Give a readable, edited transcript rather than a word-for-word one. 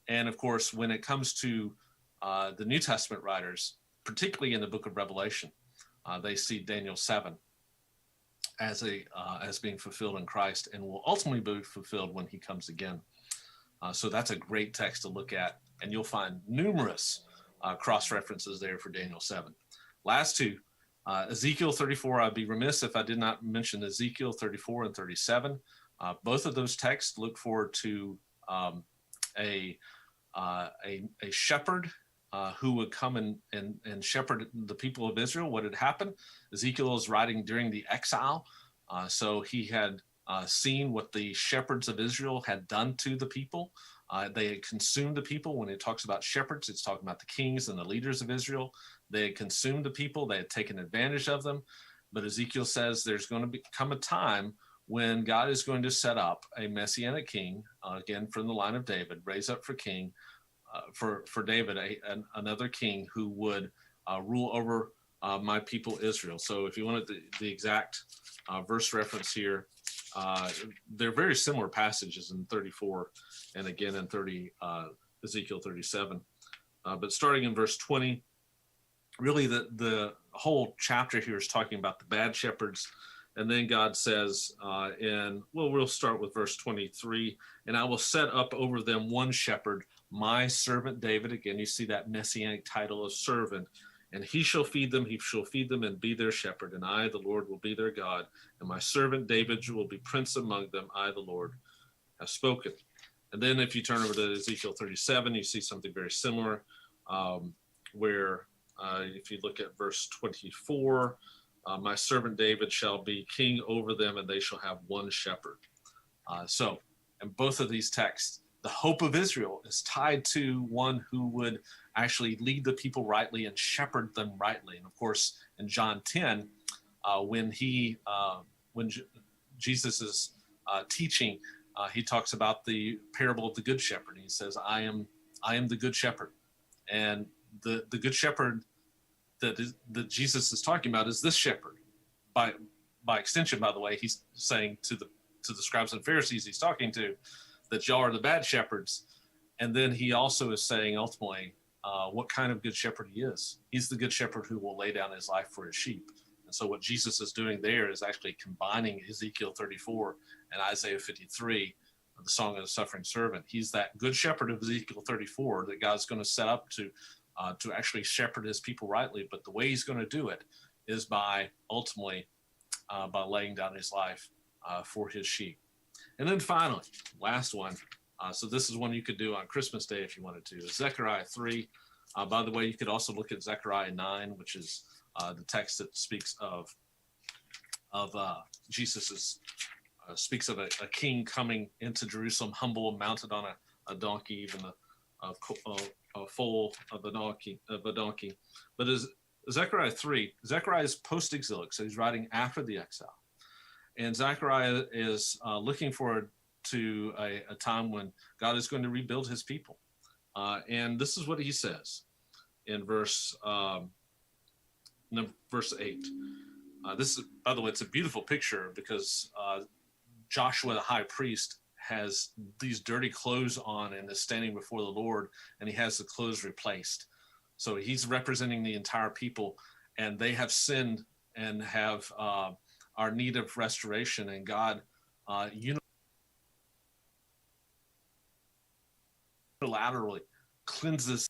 And of course, when it comes to the New Testament writers, particularly in the book of Revelation, they see Daniel 7 as being fulfilled in Christ and will ultimately be fulfilled when he comes again. So that's a great text to look at, and you'll find numerous cross references there for Daniel 7. Last two, Ezekiel 34. I'd be remiss if I did not mention Ezekiel 34 and 37. Both of those texts look forward to a shepherd who would come and shepherd the people of Israel. What had happened? Ezekiel is writing during the exile, so he had seen what the shepherds of Israel had done to the people. They had consumed the people. When it talks about shepherds, it's talking about the kings and the leaders of Israel. They had consumed the people. They had taken advantage of them. But Ezekiel says there's going to come a time when God is going to set up a messianic king, again from the line of David, raise up for king, for David, another king who would rule over my people Israel. So if you wanted the exact verse reference here, they're very similar passages in 34 and again in Ezekiel 37. But starting in verse 20, really the whole chapter here is talking about the bad shepherds. And then God says we'll start with verse 23, and I will set up over them one shepherd, my servant David. Again, you see that messianic title of servant. And he shall feed them and be their shepherd. And I, the Lord, will be their God. And my servant David will be prince among them. I, the Lord, have spoken. And then if you turn over to Ezekiel 37, you see something very similar, where if you look at verse 24, my servant David shall be king over them, and they shall have one shepherd. So in both of these texts, the hope of Israel is tied to one who would actually lead the people rightly and shepherd them rightly. And of course, in John 10, when Jesus is teaching, he talks about the parable of the good shepherd. He says, I am the good shepherd. And the good shepherd that Jesus is talking about is this shepherd. By extension, by the way, he's saying to the scribes and Pharisees he's talking to, that y'all are the bad shepherds. And then he also is saying ultimately what kind of good shepherd he is. He's the good shepherd who will lay down his life for his sheep. And so what Jesus is doing there is actually combining Ezekiel 34 and Isaiah 53, the song of the suffering servant. He's that good shepherd of Ezekiel 34 that God's going to set up to actually shepherd his people rightly. But the way he's going to do it is by ultimately by laying down his life for his sheep. And then finally, last one. So this is one you could do on Christmas Day if you wanted to. Zechariah 3. By the way, you could also look at Zechariah 9, which is the text that speaks of Jesus's speaks of a king coming into Jerusalem, humble and mounted on a donkey, even a foal of a donkey. But as Zechariah 3, Zechariah is post-exilic, so he's writing after the exile. And Zechariah is looking forward to a time when God is going to rebuild his people. And this is what he says in verse 8. This is, by the way, it's a beautiful picture because Joshua, the high priest, has these dirty clothes on and is standing before the Lord, and he has the clothes replaced. So he's representing the entire people, and they have sinned and have our need of restoration, and God unilaterally cleanses